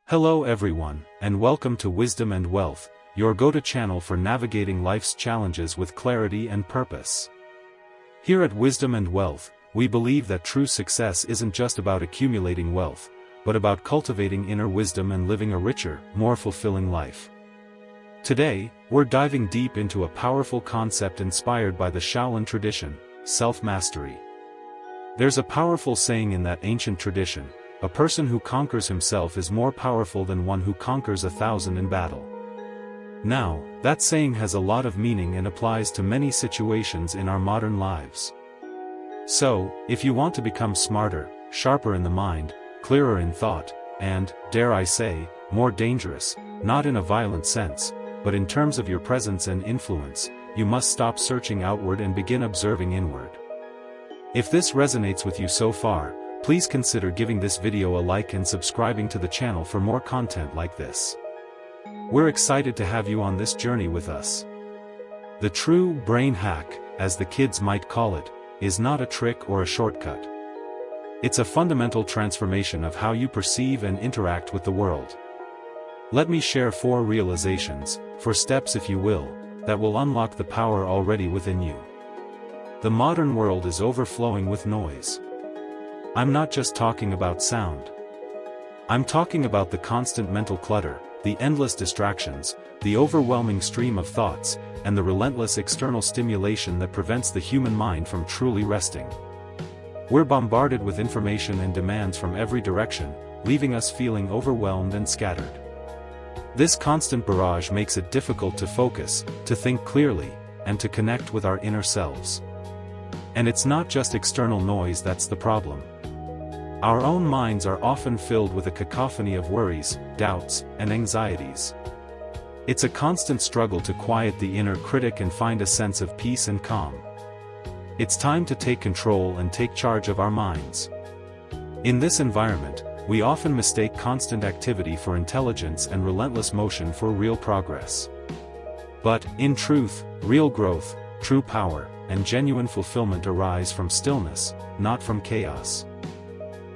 Hello everyone, and welcome to Wisdom and Wealth, your go-to channel for navigating life's challenges with clarity and purpose. Here at Wisdom and Wealth, we believe that true success isn't just about accumulating wealth, but about cultivating inner wisdom and living a richer, more fulfilling life. Today, we're diving deep into a powerful concept inspired by the Shaolin tradition, self-mastery. There's a powerful saying in that ancient tradition: a person who conquers himself is more powerful than one who conquers 1,000 in battle. Now, that saying has a lot of meaning and applies to many situations in our modern lives. So, if you want to become smarter, sharper in the mind, clearer in thought, and, dare I say, more dangerous, not in a violent sense, but in terms of your presence and influence, you must stop searching outward and begin observing inward. If this resonates with you so far, please consider giving this video a like and subscribing to the channel for more content like this. We're excited to have you on this journey with us. The true brain hack, as the kids might call it, is not a trick or a shortcut. It's a fundamental transformation of how you perceive and interact with the world. Let me share 4 realizations, 4 steps if you will, that will unlock the power already within you. The modern world is overflowing with noise. I'm not just talking about sound. I'm talking about the constant mental clutter, the endless distractions, the overwhelming stream of thoughts, and the relentless external stimulation that prevents the human mind from truly resting. We're bombarded with information and demands from every direction, leaving us feeling overwhelmed and scattered. This constant barrage makes it difficult to focus, to think clearly, and to connect with our inner selves. And it's not just external noise that's the problem. Our own minds are often filled with a cacophony of worries, doubts, and anxieties. It's a constant struggle to quiet the inner critic and find a sense of peace and calm. It's time to take control and take charge of our minds. In this environment, we often mistake constant activity for intelligence and relentless motion for real progress. But, in truth, real growth, true power, and genuine fulfillment arise from stillness, not from chaos.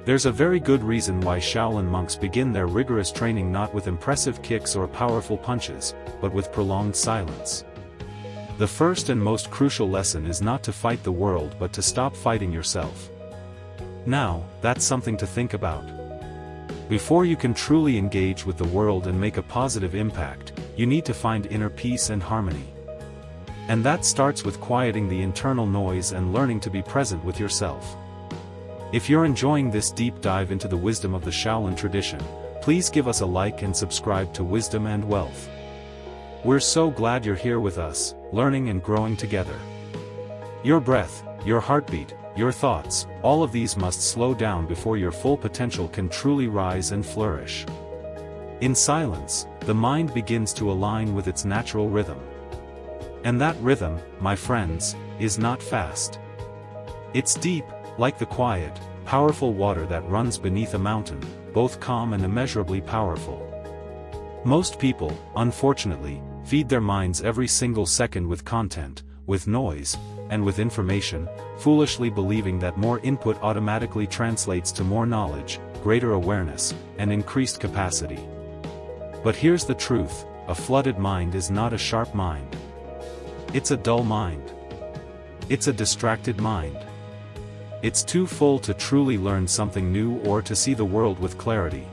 There's a very good reason why Shaolin monks begin their rigorous training not with impressive kicks or powerful punches, but with prolonged silence. The first and most crucial lesson is not to fight the world but to stop fighting yourself. Now, that's something to think about. Before you can truly engage with the world and make a positive impact, you need to find inner peace and harmony. And that starts with quieting the internal noise and learning to be present with yourself. If you're enjoying this deep dive into the wisdom of the Shaolin tradition, please give us a like and subscribe to Wisdom and Wealth. We're so glad you're here with us, learning and growing together. Your breath, your heartbeat, your thoughts, all of these must slow down before your full potential can truly rise and flourish. In silence, the mind begins to align with its natural rhythm. And that rhythm, my friends, is not fast. It's deep, like the quiet, powerful water that runs beneath a mountain, both calm and immeasurably powerful. Most people, unfortunately, feed their minds every single second with content, with noise, and with information, foolishly believing that more input automatically translates to more knowledge, greater awareness, and increased capacity. But here's the truth: a flooded mind is not a sharp mind. It's a dull mind. It's a distracted mind. It's too full to truly learn something new or to see the world with clarity.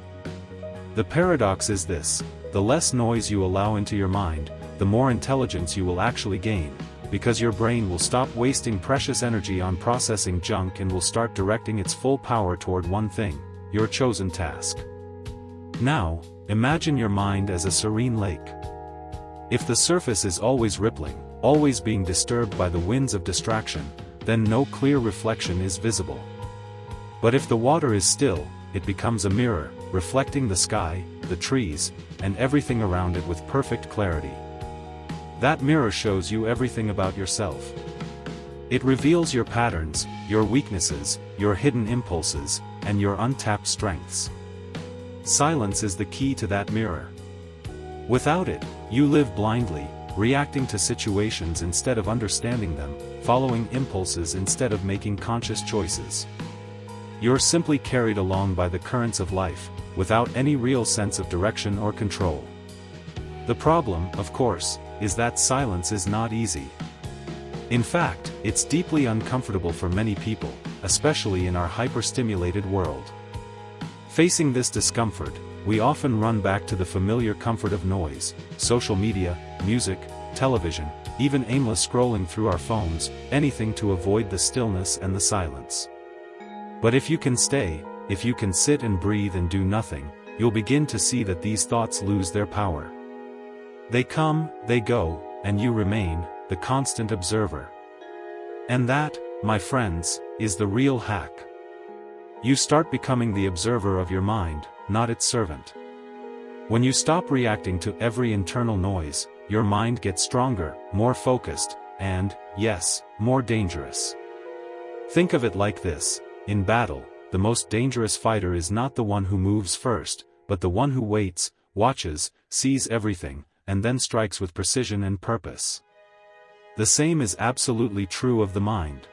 The paradox is this: the less noise you allow into your mind, the more intelligence you will actually gain, because your brain will stop wasting precious energy on processing junk and will start directing its full power toward one thing, your chosen task. Now, imagine your mind as a serene lake. If the surface is always rippling, always being disturbed by the winds of distraction, then no clear reflection is visible. But if the water is still, it becomes a mirror, reflecting the sky, the trees, and everything around it with perfect clarity. That mirror shows you everything about yourself. It reveals your patterns, your weaknesses, your hidden impulses, and your untapped strengths. Silence is the key to that mirror. Without it, you live blindly, reacting to situations instead of understanding them, following impulses instead of making conscious choices. You're simply carried along by the currents of life, without any real sense of direction or control. The problem, of course, is that silence is not easy. In fact, it's deeply uncomfortable for many people, especially in our hyperstimulated world. Facing this discomfort, we often run back to the familiar comfort of noise, social media, music, television, even aimless scrolling through our phones, anything to avoid the stillness and the silence. But if you can stay, if you can sit and breathe and do nothing, you'll begin to see that these thoughts lose their power. They come, they go, and you remain, the constant observer. And that, my friends, is the real hack. You start becoming the observer of your mind, not its servant. When you stop reacting to every internal noise, your mind gets stronger, more focused, and, yes, more dangerous. Think of it like this: in battle, the most dangerous fighter is not the one who moves first, but the one who waits, watches, sees everything, and then strikes with precision and purpose. The same is absolutely true of the mind.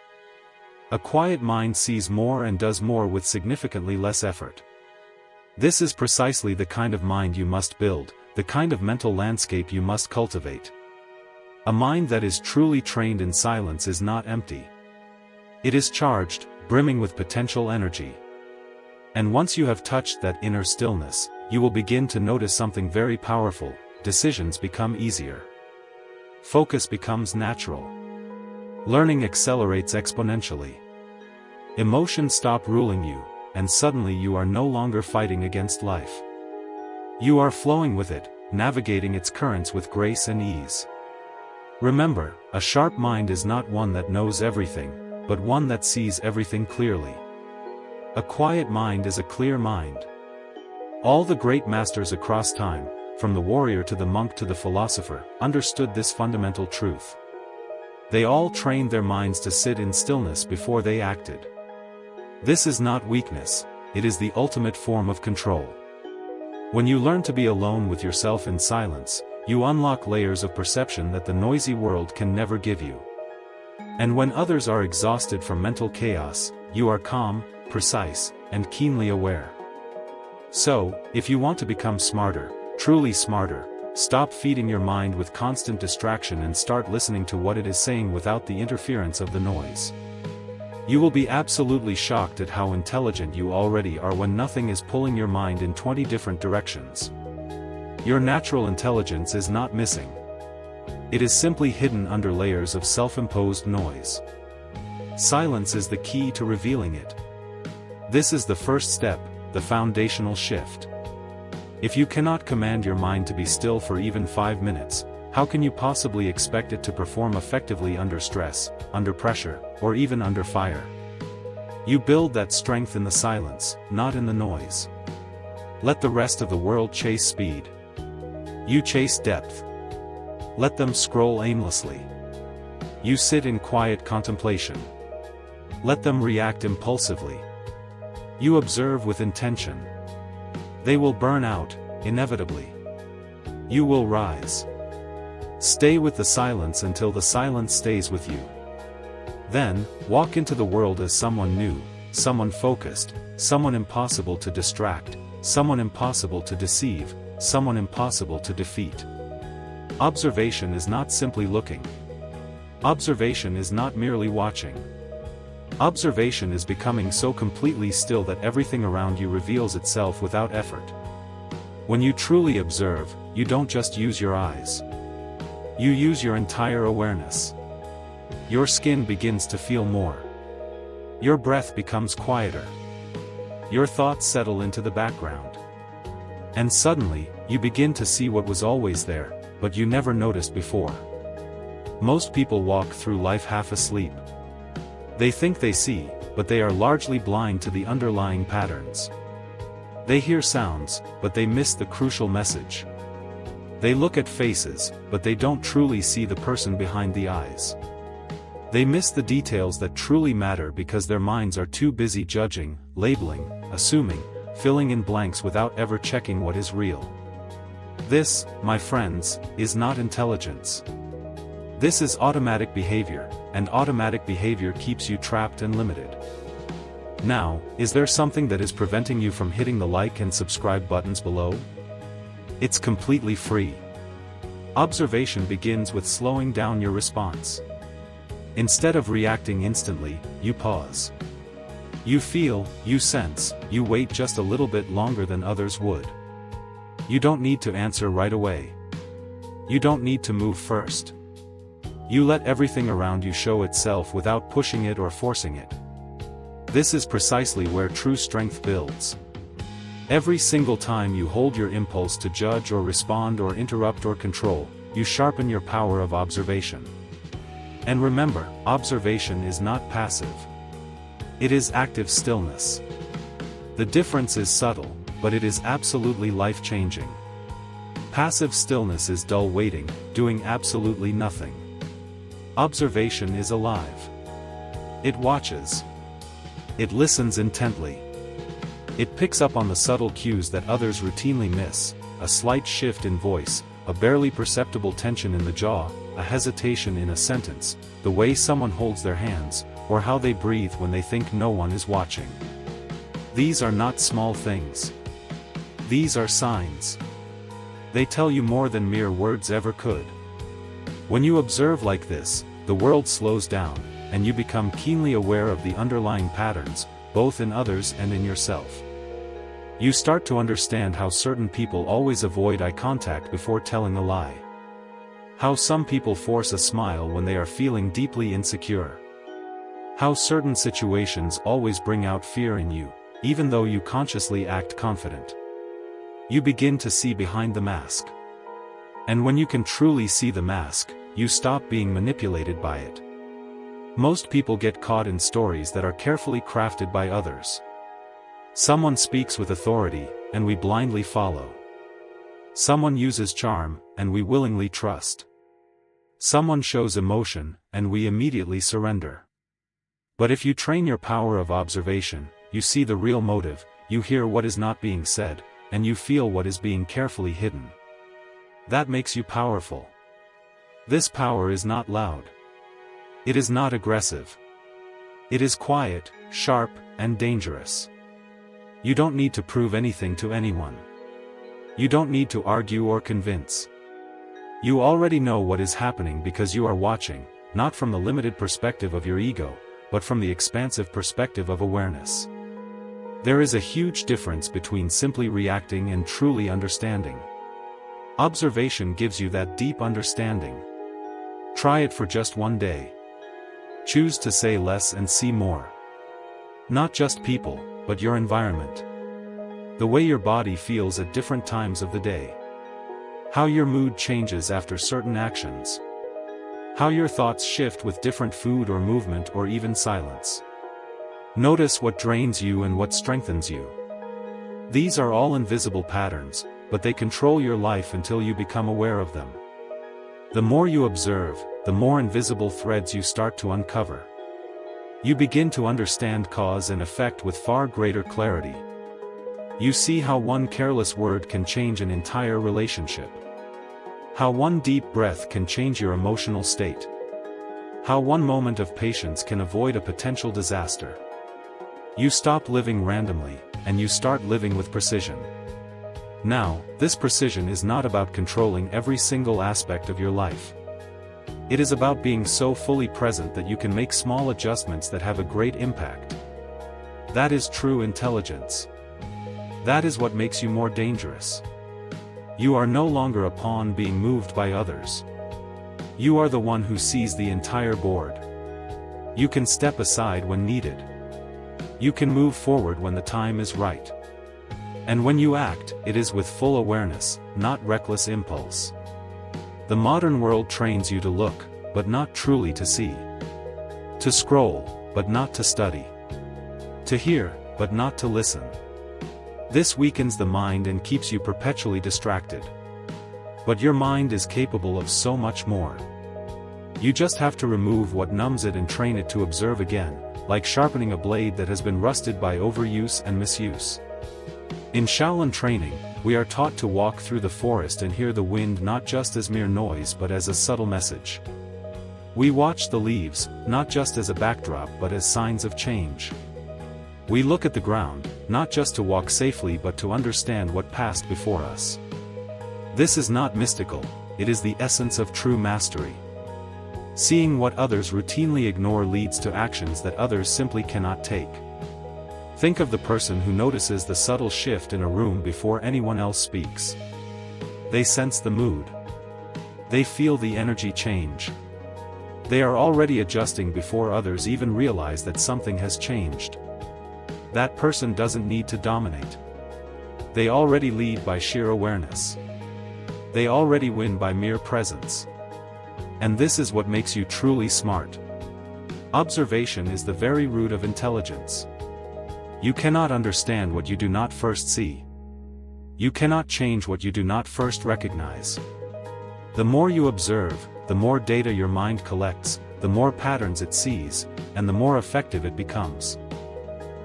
A quiet mind sees more and does more with significantly less effort. This is precisely the kind of mind you must build, the kind of mental landscape you must cultivate. A mind that is truly trained in silence is not empty. It is charged, brimming with potential energy. And once you have touched that inner stillness, you will begin to notice something very powerful: decisions become easier. Focus becomes natural. Learning accelerates exponentially. Emotions stop ruling you, and suddenly you are no longer fighting against life. You are flowing with it, navigating its currents with grace and ease. Remember, a sharp mind is not one that knows everything, but one that sees everything clearly. A quiet mind is a clear mind. All the great masters across time, from the warrior to the monk to the philosopher, understood this fundamental truth. They all trained their minds to sit in stillness before they acted. This is not weakness, it is the ultimate form of control. When you learn to be alone with yourself in silence, you unlock layers of perception that the noisy world can never give you. And when others are exhausted from mental chaos, you are calm, precise, and keenly aware. So, if you want to become smarter, truly smarter, stop feeding your mind with constant distraction and start listening to what it is saying without the interference of the noise. You will be absolutely shocked at how intelligent you already are when nothing is pulling your mind in 20 different directions. Your natural intelligence is not missing. It is simply hidden under layers of self-imposed noise. Silence is the key to revealing it. This is the first step, the foundational shift. If you cannot command your mind to be still for even 5 minutes, how can you possibly expect it to perform effectively under stress, under pressure, or even under fire? You build that strength in the silence, not in the noise. Let the rest of the world chase speed. You chase depth. Let them scroll aimlessly. You sit in quiet contemplation. Let them react impulsively. You observe with intention. They will burn out, inevitably. You will rise. Stay with the silence until the silence stays with you. Then, walk into the world as someone new, someone focused, someone impossible to distract, someone impossible to deceive, someone impossible to defeat. Observation is not simply looking. Observation is not merely watching. Observation is becoming so completely still that everything around you reveals itself without effort. When you truly observe, you don't just use your eyes. You use your entire awareness. Your skin begins to feel more. Your breath becomes quieter. Your thoughts settle into the background. And suddenly, you begin to see what was always there, but you never noticed before. Most people walk through life half asleep. They think they see, but they are largely blind to the underlying patterns. They hear sounds, but they miss the crucial message. They look at faces, but they don't truly see the person behind the eyes. They miss the details that truly matter because their minds are too busy judging, labeling, assuming, filling in blanks without ever checking what is real. This, my friends, is not intelligence. This is automatic behavior, and automatic behavior keeps you trapped and limited. Now, is there something that is preventing you from hitting the like and subscribe buttons below? It's completely free. Observation begins with slowing down your response. Instead of reacting instantly, you pause. You feel, you sense, you wait just a little bit longer than others would. You don't need to answer right away. You don't need to move first. You let everything around you show itself without pushing it or forcing it. This is precisely where true strength builds. Every single time you hold your impulse to judge or respond or interrupt or control, you sharpen your power of observation. And remember, observation is not passive. It is active stillness. The difference is subtle, but it is absolutely life-changing. Passive stillness is dull waiting, doing absolutely nothing. Observation is alive. It watches. It listens intently. It picks up on the subtle cues that others routinely miss, a slight shift in voice, a barely perceptible tension in the jaw, a hesitation in a sentence, the way someone holds their hands, or how they breathe when they think no one is watching. These are not small things. These are signs. They tell you more than mere words ever could. When you observe like this, the world slows down, and you become keenly aware of the underlying patterns, both in others and in yourself. You start to understand how certain people always avoid eye contact before telling a lie. How some people force a smile when they are feeling deeply insecure. How certain situations always bring out fear in you, even though you consciously act confident. You begin to see behind the mask. And when you can truly see the mask, you stop being manipulated by it. Most people get caught in stories that are carefully crafted by others. Someone speaks with authority, and we blindly follow. Someone uses charm, and we willingly trust. Someone shows emotion, and we immediately surrender. But if you train your power of observation, you see the real motive, you hear what is not being said, and you feel what is being carefully hidden. That makes you powerful. This power is not loud. It is not aggressive. It is quiet, sharp, and dangerous. You don't need to prove anything to anyone. You don't need to argue or convince. You already know what is happening because you are watching, not from the limited perspective of your ego, but from the expansive perspective of awareness. There is a huge difference between simply reacting and truly understanding. Observation gives you that deep understanding. Try it for just one day. Choose to say less and see more. Not just people, but your environment. The way your body feels at different times of the day. How your mood changes after certain actions. How your thoughts shift with different food or movement or even silence. Notice what drains you and what strengthens you. These are all invisible patterns, but they control your life until you become aware of them. The more you observe, the more invisible threads you start to uncover. You begin to understand cause and effect with far greater clarity. You see how one careless word can change an entire relationship. How one deep breath can change your emotional state. How one moment of patience can avoid a potential disaster. You stop living randomly, and you start living with precision. Now, this precision is not about controlling every single aspect of your life. It is about being so fully present that you can make small adjustments that have a great impact. That is true intelligence. That is what makes you more dangerous. You are no longer a pawn being moved by others. You are the one who sees the entire board. You can step aside when needed. You can move forward when the time is right. And when you act, it is with full awareness, not reckless impulse. The modern world trains you to look, but not truly to see. To scroll, but not to study. To hear, but not to listen. This weakens the mind and keeps you perpetually distracted. But your mind is capable of so much more. You just have to remove what numbs it and train it to observe again, like sharpening a blade that has been rusted by overuse and misuse. In Shaolin training, we are taught to walk through the forest and hear the wind not just as mere noise but as a subtle message. We watch the leaves, not just as a backdrop but as signs of change. We look at the ground, not just to walk safely but to understand what passed before us. This is not mystical, it is the essence of true mastery. Seeing what others routinely ignore leads to actions that others simply cannot take. Think of the person who notices the subtle shift in a room before anyone else speaks. They sense the mood. They feel the energy change. They are already adjusting before others even realize that something has changed. That person doesn't need to dominate. They already lead by sheer awareness. They already win by mere presence. And this is what makes you truly smart. Observation is the very root of intelligence. You cannot understand what you do not first see. You cannot change what you do not first recognize. The more you observe, the more data your mind collects, the more patterns it sees, and the more effective it becomes.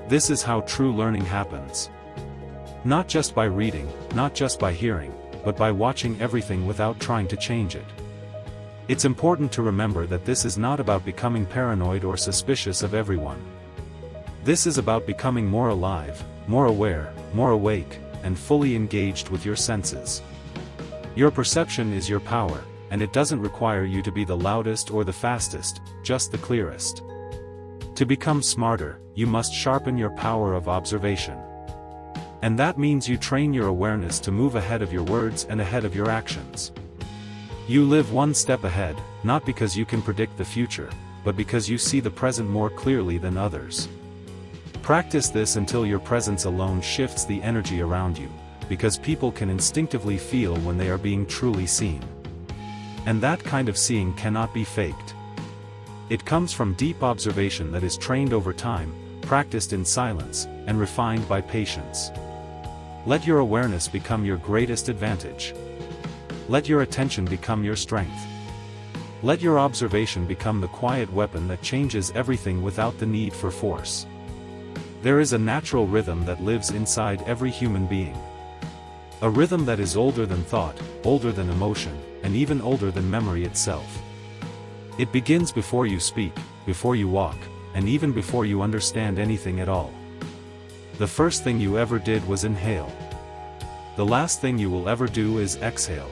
This is how true learning happens. Not just by reading, not just by hearing, but by watching everything without trying to change it. It's important to remember that this is not about becoming paranoid or suspicious of everyone. This is about becoming more alive, more aware, more awake, and fully engaged with your senses. Your perception is your power, and it doesn't require you to be the loudest or the fastest, just the clearest. To become smarter, you must sharpen your power of observation. And that means you train your awareness to move ahead of your words and ahead of your actions. You live one step ahead, not because you can predict the future, but because you see the present more clearly than others. Practice this until your presence alone shifts the energy around you, because people can instinctively feel when they are being truly seen. And that kind of seeing cannot be faked. It comes from deep observation that is trained over time, practiced in silence, and refined by patience. Let your awareness become your greatest advantage. Let your attention become your strength. Let your observation become the quiet weapon that changes everything without the need for force. There is a natural rhythm that lives inside every human being. A rhythm that is older than thought, older than emotion, and even older than memory itself. It begins before you speak, before you walk, and even before you understand anything at all. The first thing you ever did was inhale. The last thing you will ever do is exhale.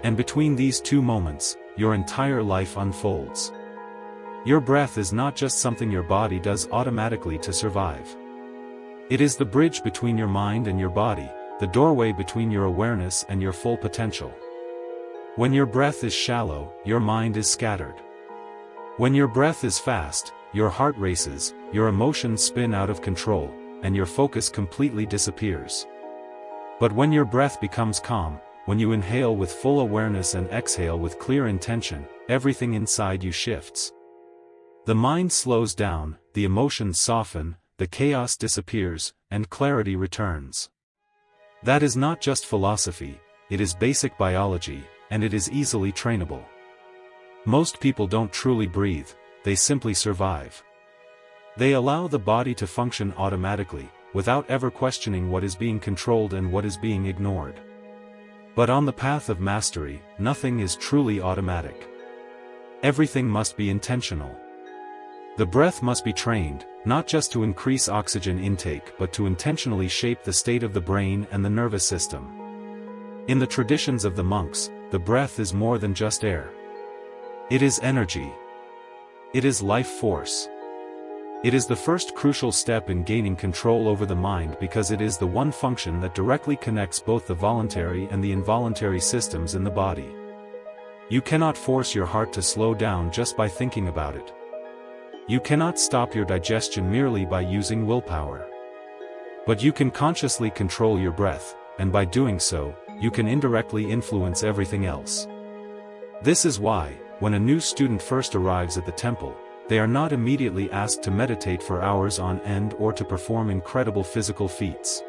And between these two moments, your entire life unfolds. Your breath is not just something your body does automatically to survive. It is the bridge between your mind and your body, the doorway between your awareness and your full potential. When your breath is shallow, your mind is scattered. When your breath is fast, your heart races, your emotions spin out of control, and your focus completely disappears. But when your breath becomes calm, when you inhale with full awareness and exhale with clear intention, everything inside you shifts. The mind slows down, the emotions soften, the chaos disappears, and clarity returns. That is not just philosophy, it is basic biology, and it is easily trainable. Most people don't truly breathe, they simply survive. They allow the body to function automatically, without ever questioning what is being controlled and what is being ignored. But on the path of mastery, nothing is truly automatic. Everything must be intentional. The breath must be trained, not just to increase oxygen intake but to intentionally shape the state of the brain and the nervous system. In the traditions of the monks, the breath is more than just air. It is energy. It is life force. It is the first crucial step in gaining control over the mind because it is the one function that directly connects both the voluntary and the involuntary systems in the body. You cannot force your heart to slow down just by thinking about it. You cannot stop your digestion merely by using willpower. But you can consciously control your breath, and by doing so, you can indirectly influence everything else. This is why, when a new student first arrives at the temple, they are not immediately asked to meditate for hours on end or to perform incredible physical feats.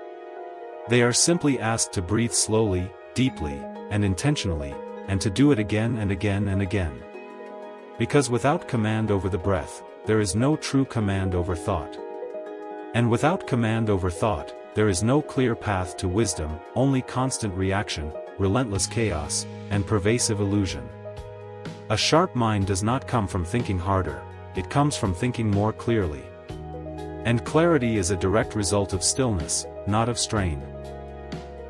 They are simply asked to breathe slowly, deeply, and intentionally, and to do it again and again and again. Because without command over the breath, there is no true command over thought. And without command over thought, there is no clear path to wisdom, only constant reaction, relentless chaos, and pervasive illusion. A sharp mind does not come from thinking harder, it comes from thinking more clearly. And clarity is a direct result of stillness, not of strain.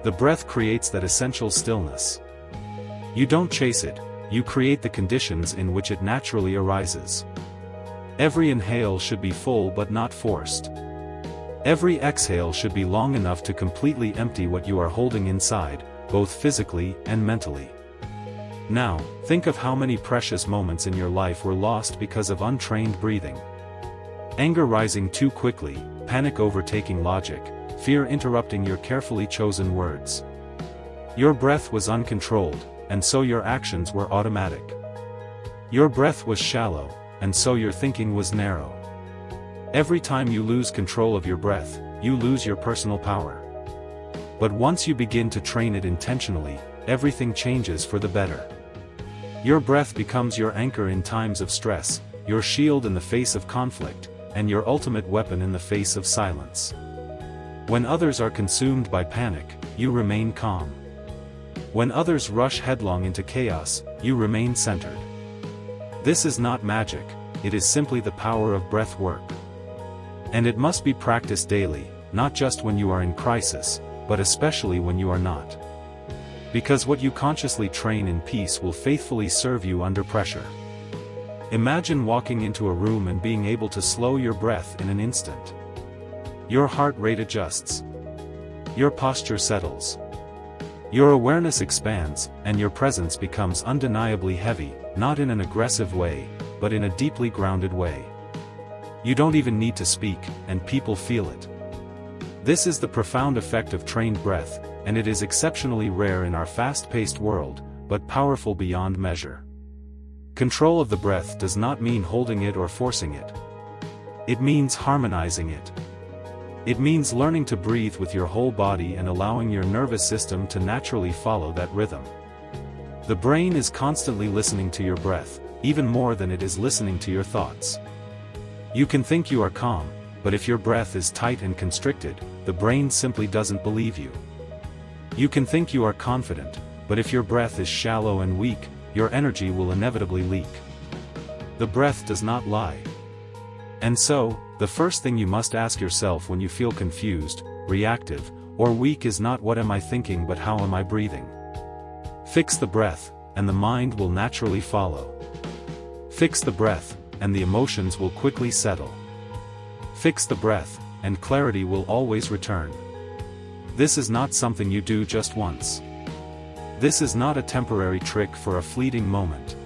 The breath creates that essential stillness. You don't chase it, you create the conditions in which it naturally arises. Every inhale should be full but not forced. Every exhale should be long enough to completely empty what you are holding inside, both physically and mentally. Now, think of how many precious moments in your life were lost because of untrained breathing. Anger rising too quickly, panic overtaking logic, fear interrupting your carefully chosen words. Your breath was uncontrolled, and so your actions were automatic. Your breath was shallow, and so your thinking was narrow. Every time you lose control of your breath, you lose your personal power. But once you begin to train it intentionally, everything changes for the better. Your breath becomes your anchor in times of stress, your shield in the face of conflict, and your ultimate weapon in the face of silence. When others are consumed by panic, you remain calm. When others rush headlong into chaos, you remain centered. This is not magic, it is simply the power of breath work. And it must be practiced daily, not just when you are in crisis, but especially when you are not. Because what you consciously train in peace will faithfully serve you under pressure. Imagine walking into a room and being able to slow your breath in an instant. Your heart rate adjusts. Your posture settles. Your awareness expands, and your presence becomes undeniably heavy, not in an aggressive way, but in a deeply grounded way. You don't even need to speak, and people feel it. This is the profound effect of trained breath, and it is exceptionally rare in our fast-paced world, but powerful beyond measure. Control of the breath does not mean holding it or forcing it. It means harmonizing it. It means learning to breathe with your whole body and allowing your nervous system to naturally follow that rhythm. The brain is constantly listening to your breath, even more than it is listening to your thoughts. You can think you are calm, but if your breath is tight and constricted, the brain simply doesn't believe you. You can think you are confident, but if your breath is shallow and weak, your energy will inevitably leak. The breath does not lie. And so, the first thing you must ask yourself when you feel confused, reactive, or weak is not what am I thinking but how am I breathing. Fix the breath, and the mind will naturally follow. Fix the breath, and the emotions will quickly settle. Fix the breath, and clarity will always return. This is not something you do just once. This is not a temporary trick for a fleeting moment.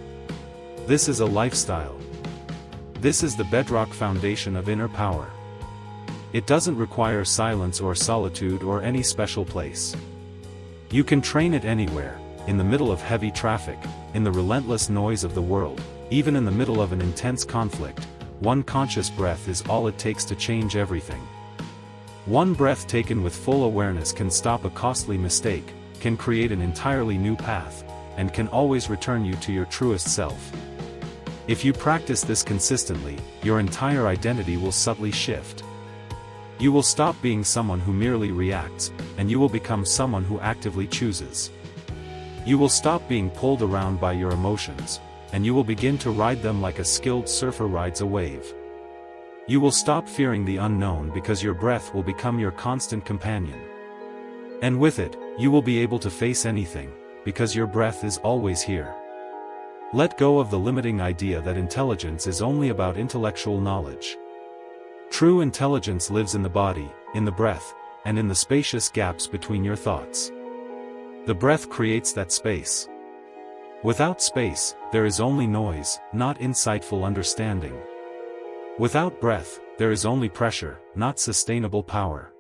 This is a lifestyle. This is the bedrock foundation of inner power. It doesn't require silence or solitude or any special place. You can train it anywhere, in the middle of heavy traffic, in the relentless noise of the world, even in the middle of an intense conflict. One conscious breath is all it takes to change everything. One breath taken with full awareness can stop a costly mistake, can create an entirely new path, and can always return you to your truest self. If you practice this consistently, your entire identity will subtly shift. You will stop being someone who merely reacts, and you will become someone who actively chooses. You will stop being pulled around by your emotions, and you will begin to ride them like a skilled surfer rides a wave. You will stop fearing the unknown because your breath will become your constant companion. And with it, you will be able to face anything, because your breath is always here. Let go of the limiting idea that intelligence is only about intellectual knowledge. True intelligence lives in the body, in the breath, and in the spacious gaps between your thoughts. The breath creates that space. Without space, there is only noise, not insightful understanding. Without breath, there is only pressure, not sustainable power.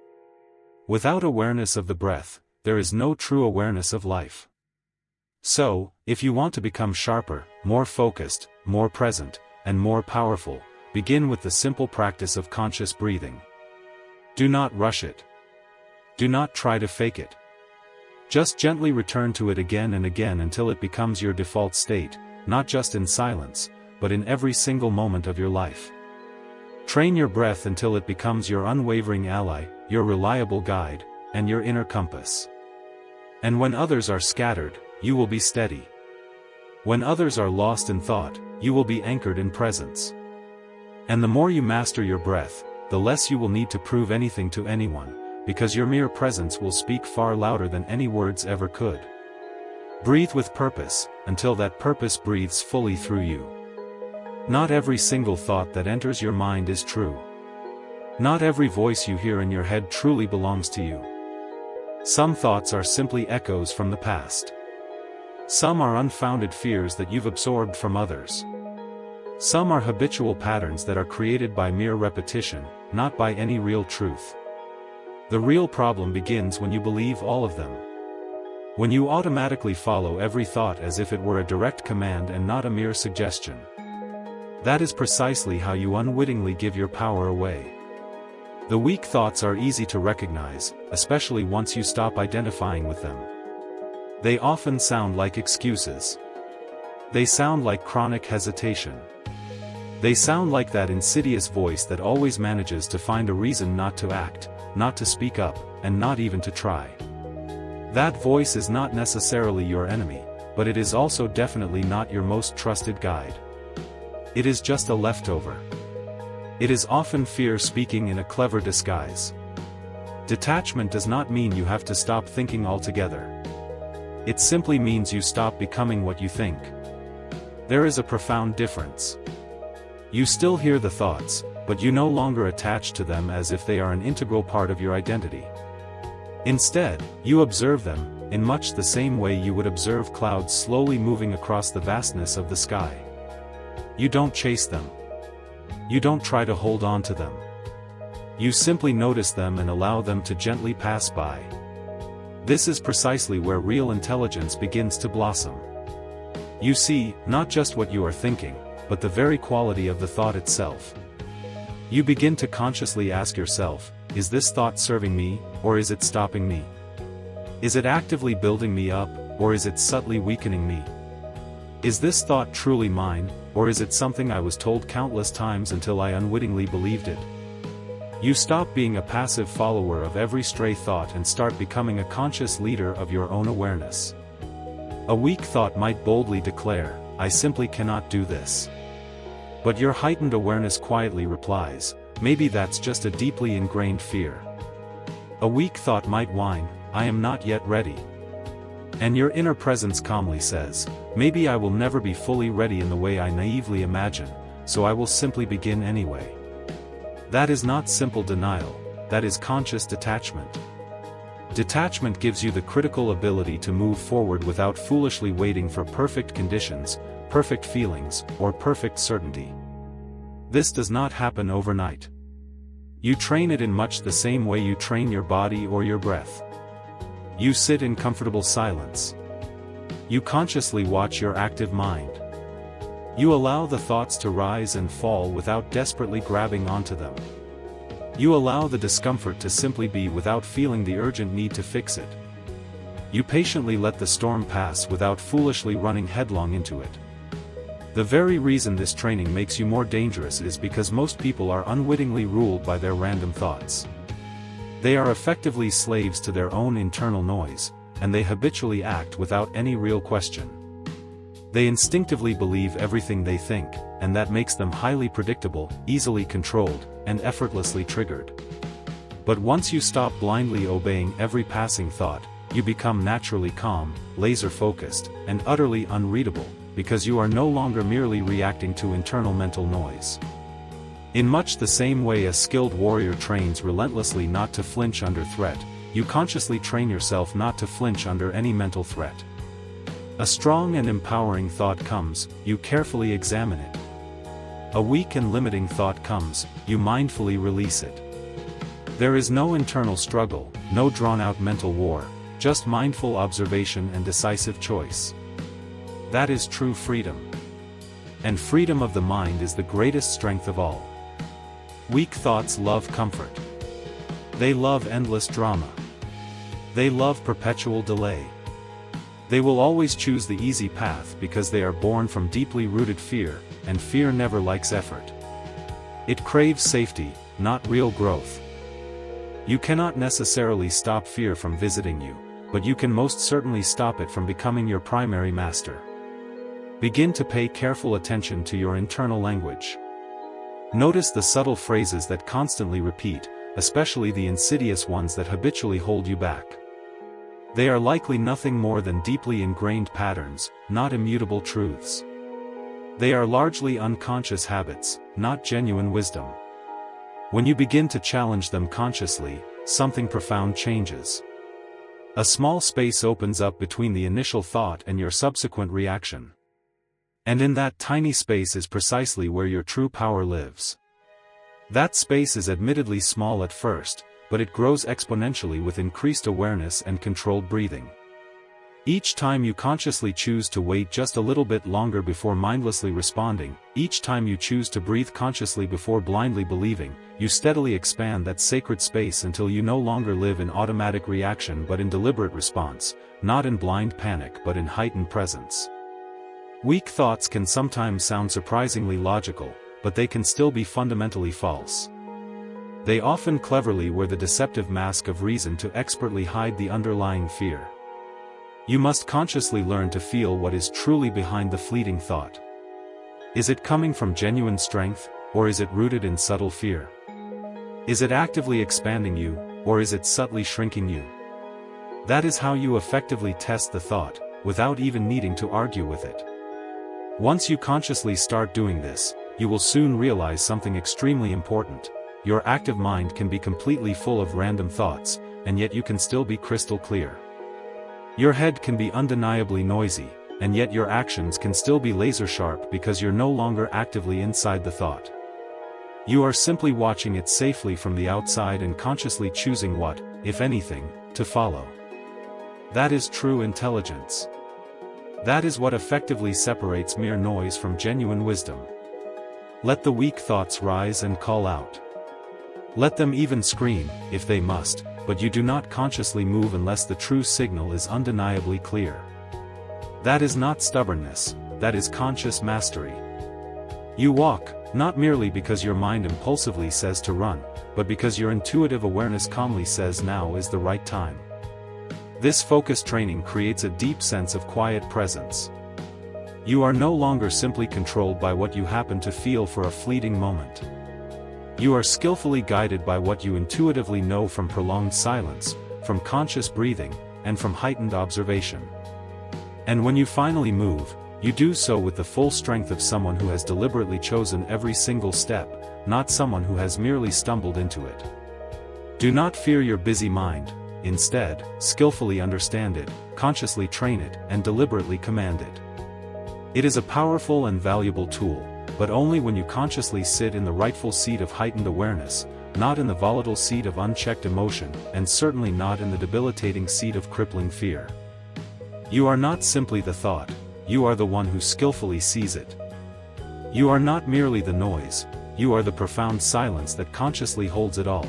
Without awareness of the breath, there is no true awareness of life. So, if you want to become sharper, more focused, more present, and more powerful, begin with the simple practice of conscious breathing. Do not rush it. Do not try to fake it. Just gently return to it again and again until it becomes your default state, not just in silence, but in every single moment of your life. Train your breath until it becomes your unwavering ally, your reliable guide, and your inner compass. And when others are scattered, you will be steady. When others are lost in thought, you will be anchored in presence. And the more you master your breath, the less you will need to prove anything to anyone, because your mere presence will speak far louder than any words ever could. Breathe with purpose, until that purpose breathes fully through you. Not every single thought that enters your mind is true. Not every voice you hear in your head truly belongs to you. Some thoughts are simply echoes from the past. Some are unfounded fears that you've absorbed from others. Some are habitual patterns that are created by mere repetition, not by any real truth. The real problem begins when you believe all of them. When you automatically follow every thought as if it were a direct command and not a mere suggestion. That is precisely how you unwittingly give your power away. The weak thoughts are easy to recognize, especially once you stop identifying with them. They often sound like excuses. They sound like chronic hesitation. They sound like that insidious voice that always manages to find a reason not to act, not to speak up, and not even to try. That voice is not necessarily your enemy, but it is also definitely not your most trusted guide. It is just a leftover. It is often fear speaking in a clever disguise. Detachment does not mean you have to stop thinking altogether. It simply means you stop becoming what you think. There is a profound difference. You still hear the thoughts, but you no longer attach to them as if they are an integral part of your identity. Instead, you observe them, in much the same way you would observe clouds slowly moving across the vastness of the sky. You don't chase them. You don't try to hold on to them. You simply notice them and allow them to gently pass by. This is precisely where real intelligence begins to blossom. You see, not just what you are thinking, but the very quality of the thought itself. You begin to consciously ask yourself, is this thought serving me, or is it stopping me? Is it actively building me up, or is it subtly weakening me? Is this thought truly mine, or is it something I was told countless times until I unwittingly believed it? You stop being a passive follower of every stray thought and start becoming a conscious leader of your own awareness. A weak thought might boldly declare, I simply cannot do this. But your heightened awareness quietly replies, maybe that's just a deeply ingrained fear. A weak thought might whine, I am not yet ready. And your inner presence calmly says, maybe I will never be fully ready in the way I naively imagine, so I will simply begin anyway. That is not simple denial, that is conscious detachment. Detachment gives you the critical ability to move forward without foolishly waiting for perfect conditions, perfect feelings, or perfect certainty. This does not happen overnight. You train it in much the same way you train your body or your breath. You sit in comfortable silence. You consciously watch your active mind. You allow the thoughts to rise and fall without desperately grabbing onto them. You allow the discomfort to simply be without feeling the urgent need to fix it. You patiently let the storm pass without foolishly running headlong into it. The very reason this training makes you more dangerous is because most people are unwittingly ruled by their random thoughts. They are effectively slaves to their own internal noise, and they habitually act without any real question. They instinctively believe everything they think, and that makes them highly predictable, easily controlled, and effortlessly triggered. But once you stop blindly obeying every passing thought, you become naturally calm, laser-focused, and utterly unreadable, because you are no longer merely reacting to internal mental noise. In much the same way a skilled warrior trains relentlessly not to flinch under threat, you consciously train yourself not to flinch under any mental threat. A strong and empowering thought comes, you carefully examine it. A weak and limiting thought comes, you mindfully release it. There is no internal struggle, no drawn-out mental war, just mindful observation and decisive choice. That is true freedom. And freedom of the mind is the greatest strength of all. Weak thoughts love comfort. They love endless drama. They love perpetual delay. They will always choose the easy path because they are born from deeply rooted fear, and fear never likes effort. It craves safety, not real growth. You cannot necessarily stop fear from visiting you, but you can most certainly stop it from becoming your primary master. Begin to pay careful attention to your internal language. Notice the subtle phrases that constantly repeat, especially the insidious ones that habitually hold you back. They are likely nothing more than deeply ingrained patterns, not immutable truths. They are largely unconscious habits, not genuine wisdom. When you begin to challenge them consciously, something profound changes. A small space opens up between the initial thought and your subsequent reaction. And in that tiny space is precisely where your true power lives. That space is admittedly small at first, but it grows exponentially with increased awareness and controlled breathing. Each time you consciously choose to wait just a little bit longer before mindlessly responding, each time you choose to breathe consciously before blindly believing, you steadily expand that sacred space until you no longer live in automatic reaction but in deliberate response, not in blind panic but in heightened presence. Weak thoughts can sometimes sound surprisingly logical, but they can still be fundamentally false. They often cleverly wear the deceptive mask of reason to expertly hide the underlying fear. You must consciously learn to feel what is truly behind the fleeting thought. Is it coming from genuine strength, or is it rooted in subtle fear? Is it actively expanding you, or is it subtly shrinking you? That is how you effectively test the thought, without even needing to argue with it. Once you consciously start doing this, you will soon realize something extremely important. Your active mind can be completely full of random thoughts, and yet you can still be crystal clear. Your head can be undeniably noisy, and yet your actions can still be laser sharp because you're no longer actively inside the thought. You are simply watching it safely from the outside and consciously choosing what, if anything, to follow. That is true intelligence. That is what effectively separates mere noise from genuine wisdom. Let the weak thoughts rise and call out. Let them even scream, if they must, but you do not consciously move unless the true signal is undeniably clear. That is not stubbornness, that is conscious mastery. You walk, not merely because your mind impulsively says to run, but because your intuitive awareness calmly says now is the right time. This focus training creates a deep sense of quiet presence. You are no longer simply controlled by what you happen to feel for a fleeting moment. You are skillfully guided by what you intuitively know from prolonged silence, from conscious breathing, and from heightened observation. And when you finally move, you do so with the full strength of someone who has deliberately chosen every single step, not someone who has merely stumbled into it. Do not fear your busy mind. Instead, skillfully understand it, consciously train it, and deliberately command it. It is a powerful and valuable tool, but only when you consciously sit in the rightful seat of heightened awareness, not in the volatile seat of unchecked emotion, and certainly not in the debilitating seat of crippling fear. You are not simply the thought, you are the one who skillfully sees it. You are not merely the noise, you are the profound silence that consciously holds it all.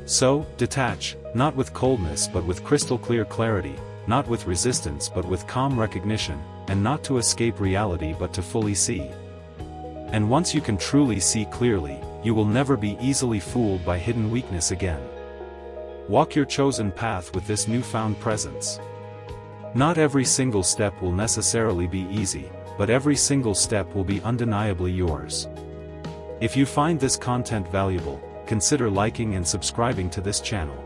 So, detach, not with coldness but with crystal clear clarity, not with resistance but with calm recognition, and not to escape reality but to fully see. And once you can truly see clearly, you will never be easily fooled by hidden weakness again. Walk your chosen path with this newfound presence. Not every single step will necessarily be easy, but every single step will be undeniably yours. If you find this content valuable, consider liking and subscribing to this channel.